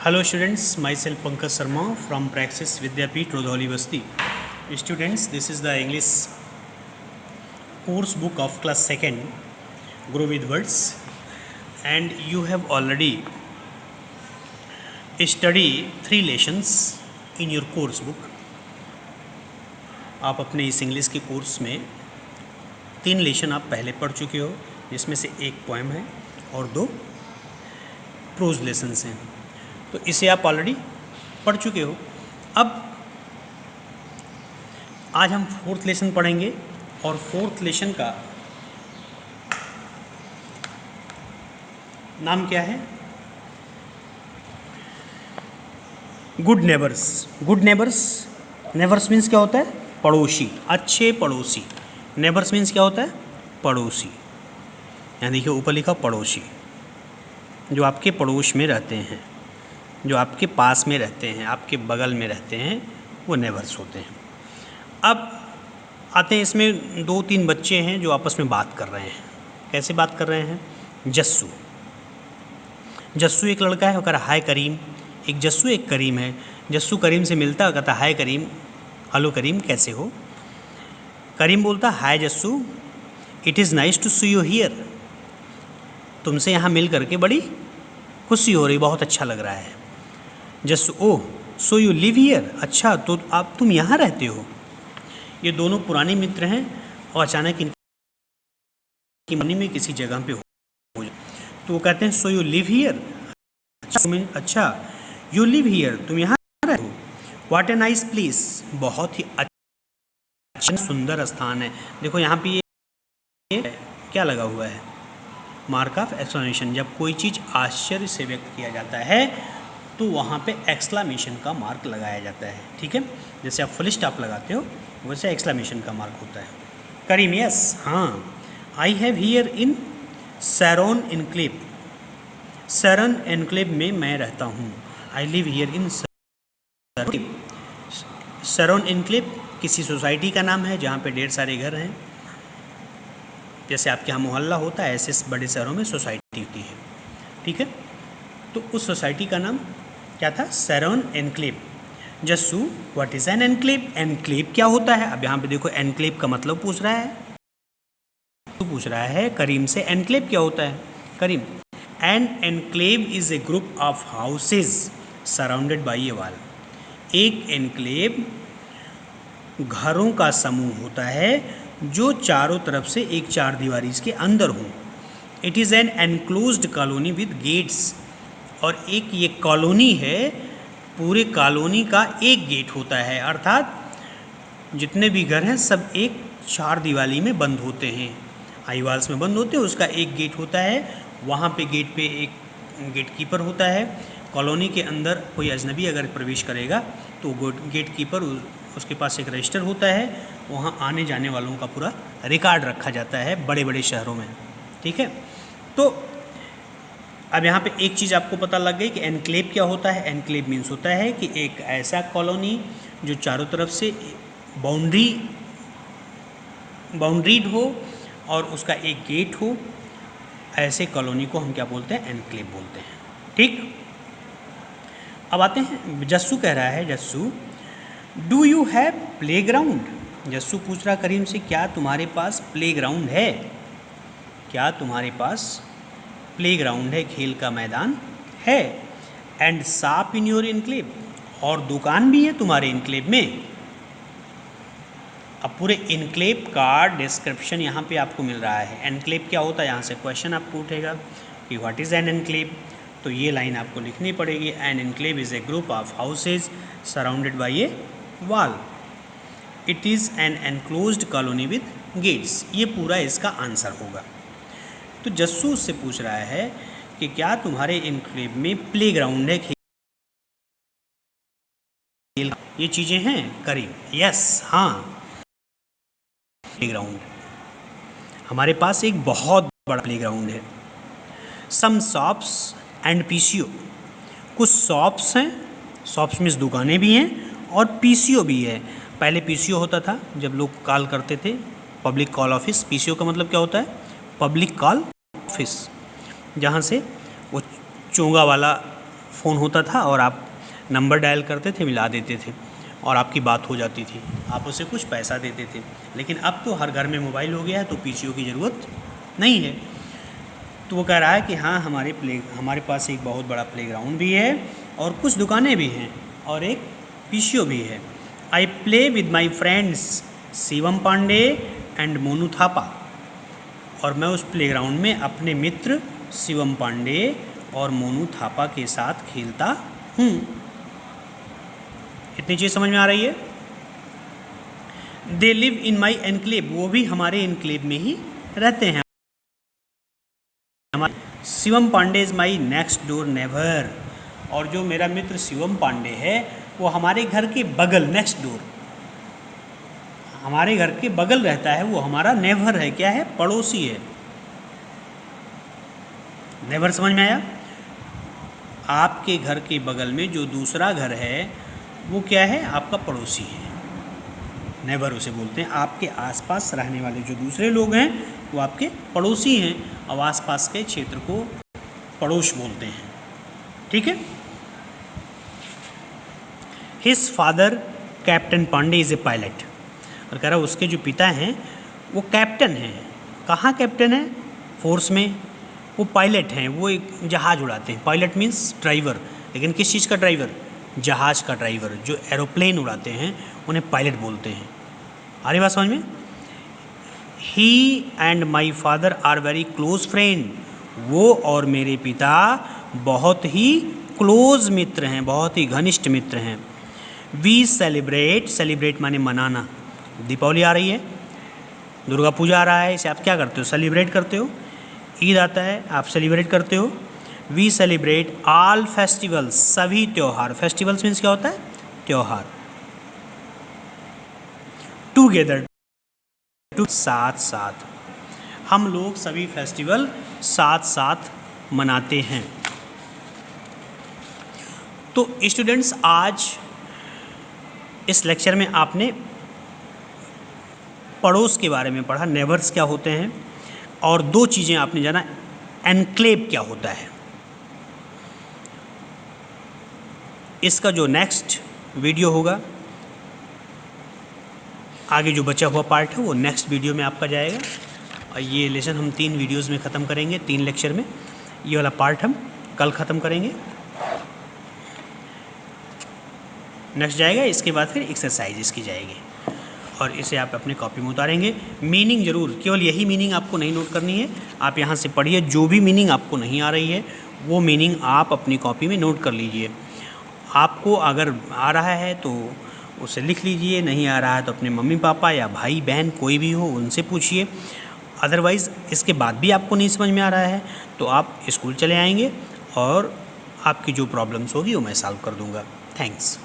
Hello students, myself Pankaj Sharma from Praxis Vidyapeeth, Rodoli Basti. Students, this is the English course book of class 2nd, Grow with Words, and you have already studied 3 lessons in your course book. आप अपने इस English के course में 3 lesson आप पहले पढ़ चुके हो, जिसमें से एक पोएम है और 2 प्रोज लेसन्स हैं। तो इसे आप ऑलरेडी पढ़ चुके हो। अब आज हम 4th लेसन पढ़ेंगे और 4th लेसन का नाम क्या है? Good neighbours. Good neighbours, neighbours means क्या होता है? पड़ोसी, अच्छे पड़ोसी। नेबर्स मीन्स क्या होता है? पड़ोसी। यहाँ देखिए ऊपर लिखा पड़ोसी, जो आपके पड़ोस में रहते हैं, जो आपके पास में रहते हैं, आपके बगल में रहते हैं, वो नेबर्स होते हैं। अब आते हैं, इसमें 2-3 बच्चे हैं जो आपस में बात कर रहे हैं। कैसे बात कर रहे हैं? जस्सू एक लड़का है, वो कह रहा हाय करीम। एक जस्सू एक करीम है। जस्सू करीम से मिलता है, कहता हाय करीम, हेलो करीम, कैसे हो? करीम बोलता hi Jassu, it is nice to see you here. तुमसे यहाँ मिल करके बड़ी खुशी हो रही, बहुत अच्छा लग रहा है। जस्सू ओह सो यू लिव हियर, अच्छा तो तुम यहाँ रहते हो। ये दोनों पुराने मित्र हैं और अचानक इनकी मनी में किसी जगह पे हो, तो वो कहते हैं सो यू लिव हियर, अच्छा यू लिव हियर, तुम यहाँ रहते हो। व्हाट ए नाइस प्लेस, बहुत ही अच्छा सुंदर स्थान है। देखो यहाँ पे ये क्या लगा हुआ है? Mark of exclamation. जब कोई चीज़ आश्चर्य से व्यक्त किया जाता है तो वहाँ पे एक्सक्लेमेशन का मार्क लगाया जाता है। ठीक है, जैसे आप फुल स्टॉप लगाते हो वैसे एक्सक्लेमेशन का मार्क होता है। करीम यस, हाँ, I have here in Sairon enclave. Sairon enclave में मैं रहता हूँ। I live here in Sairon enclave किसी सोसाइटी का नाम है जहाँ पे ढेर सारे घर हैं। जैसे आपके यहाँ मोहल्ला होता है, ऐसे बड़े शहरों में सोसाइटी होती है। ठीक है, तो उस सोसाइटी का नाम क्या था? Sairon enclave. Jassu what is an enclave? Enclave क्या होता है? अब यहाँ पे देखो एनक्लेव का मतलब पूछ रहा है, तो पूछ रहा है करीम से एनक्लेव क्या होता है। Karim, an enclave is a group of houses surrounded by a wall. एक एनक्लेव घरों का समूह होता है जो चारों तरफ से एक चार दीवारी के अंदर हो। It is an enclosed colony with gates, और एक ये कॉलोनी है, पूरे कॉलोनी का एक गेट होता है, अर्थात जितने भी घर हैं सब एक चार दीवारी में बंद होते हैं, आई वॉल्स में बंद होते हैं। उसका एक गेट होता है, वहाँ पे गेट पे एक गेट कीपर होता है। कॉलोनी के अंदर कोई अजनबी अगर प्रवेश करेगा तो गेट कीपर उसके पास एक रजिस्टर होता है, वहाँ आने जाने वालों का पूरा रिकॉर्ड रखा जाता है बड़े बड़े शहरों में। ठीक है, तो अब यहाँ पे एक चीज़ आपको पता लग गई कि एनक्लेव क्या होता है। एनक्लेव मीन्स होता है कि एक ऐसा कॉलोनी जो चारों तरफ से बाउंड्रीड हो और उसका एक गेट हो, ऐसे कॉलोनी को हम क्या बोलते हैं? एनक्लेव बोलते हैं। ठीक, अब आते हैं, जस्सू कह रहा है, Jassu do you have play ground? Jassu पूछ रहा करीम से, क्या तुम्हारे पास प्ले ग्राउंड है? क्या तुम्हारे पास प्ले ग्राउंड है, खेल का मैदान है? And shop in your enclave, और दुकान भी है तुम्हारे एनक्लेव में? अब पूरे एनक्लेव का डिस्क्रिप्शन यहाँ पे आपको मिल रहा है। एनक्लेव क्या होता है, यहाँ से क्वेश्चन आपको उठेगा कि व्हाट इज़ एन एनक्लेव, तो ये लाइन आपको लिखनी पड़ेगी। An enclave is a group of houses surrounded by a wall. It is an enclosed colony with gates. ये पूरा इसका आंसर होगा। तो जस्सू उससे पूछ रहा है कि क्या तुम्हारे एनक्लेव में प्ले ग्राउंड है, खेल, ये चीज़ें हैं? करीम यस, हाँ, प्ले ग्राउंड, हमारे पास एक बहुत बड़ा प्ले ग्राउंड है। सम शॉप्स एंड पीसीओ, कुछ शॉप्स हैं, शॉप्स मीन्स दुकानें भी हैं, और पीसीओ भी है। पहले पीसीओ होता था जब लोग कॉल करते थे, पब्लिक कॉल ऑफिस। पीसीओ का मतलब क्या होता है? पब्लिक कॉल ऑफिस, जहाँ से वो चोंगा वाला फ़ोन होता था और आप नंबर डायल करते थे, मिला देते थे और आपकी बात हो जाती थी, आप उसे कुछ पैसा देते थे। लेकिन अब तो हर घर में मोबाइल हो गया है, तो पीसीओ की ज़रूरत नहीं है। तो वो कह रहा है कि हाँ, हमारे पास एक बहुत बड़ा प्लेग्राउंड भी है और कुछ दुकानें भी हैं और एक पीसीओ भी है। I play with my friends Shivam Pandey and Monu Thapa. और मैं उस प्लेग्राउंड में अपने मित्र शिवम पांडे और मोनू थापा के साथ खेलता हूँ। इतनी चीज़ समझ में आ रही है? They live in my enclave, वो भी हमारे एनक्लेव में ही रहते हैं। Shivam Pandey is my next door neighbour. और जो मेरा मित्र शिवम पांडे है वो हमारे घर के बगल, नेक्स्ट डोर, हमारे घर के बगल रहता है, वो हमारा नेबर है। क्या है? पड़ोसी है। नेबर समझ में आया? आपके घर के बगल में जो दूसरा घर है वो क्या है? आपका पड़ोसी है, नेबर उसे बोलते हैं। आपके आसपास रहने वाले जो दूसरे लोग हैं वो आपके पड़ोसी हैं, और आसपास के क्षेत्र को पड़ोस बोलते हैं। ठीक है? His father captain Pandey is a pilot. और कह रहा है उसके जो पिता हैं वो कैप्टन हैं। कहाँ कैप्टन है? फोर्स में। वो पायलट हैं, वो एक जहाज़ उड़ाते हैं। पायलट मीन्स ड्राइवर, लेकिन किस चीज़ का ड्राइवर? जहाज़ का ड्राइवर। जो एरोप्लेन उड़ाते हैं उन्हें पायलट बोलते हैं। आ रही बात समझ में? He and my father are very close friend. वो और मेरे पिता बहुत ही क्लोज मित्र हैं, बहुत ही घनिष्ठ मित्र हैं। वी सेलिब्रेट, सेलिब्रेट माने मनाना। दीपावली आ रही है, दुर्गा पूजा आ रहा है, इसे आप क्या करते हो? सेलिब्रेट करते हो। ईद आता है, आप सेलिब्रेट करते हो। वी सेलिब्रेट ऑल फेस्टिवल्स, सभी त्यौहार। फेस्टिवल्स मीन्स क्या होता है? त्यौहार। टुगेदर, साथ साथ। हम लोग सभी फेस्टिवल साथ साथ मनाते हैं। तो स्टूडेंट्स, आज इस लेक्चर में आपने पड़ोस के बारे में पढ़ा, नेबर्स क्या होते हैं, और दो चीज़ें आपने जाना, एनक्लेव क्या होता है। इसका जो नेक्स्ट वीडियो होगा, आगे जो बचा हुआ पार्ट है वो नेक्स्ट वीडियो में आपका जाएगा। और ये लेसन हम 3 वीडियोज़ में ख़त्म करेंगे, 3 लेक्चर में। ये वाला पार्ट हम कल ख़त्म करेंगे, नेक्स्ट जाएगा। इसके बाद फिर एक्सरसाइज इसकी जाएगी और इसे आप अपने कॉपी में उतारेंगे। मीनिंग ज़रूर, केवल यही मीनिंग आपको नहीं नोट करनी है, आप यहाँ से पढ़िए। जो भी मीनिंग आपको नहीं आ रही है वो मीनिंग आप अपनी कॉपी में नोट कर लीजिए। आपको अगर आ रहा है तो उसे लिख लीजिए, नहीं आ रहा है तो अपने मम्मी पापा या भाई बहन कोई भी हो उनसे पूछिए। अदरवाइज़ इसके बाद भी आपको नहीं समझ में आ रहा है तो आप स्कूल चले आएंगे और आपकी जो प्रॉब्लम्स होगी वो मैं सॉल्व कर दूँगा। थैंक्स।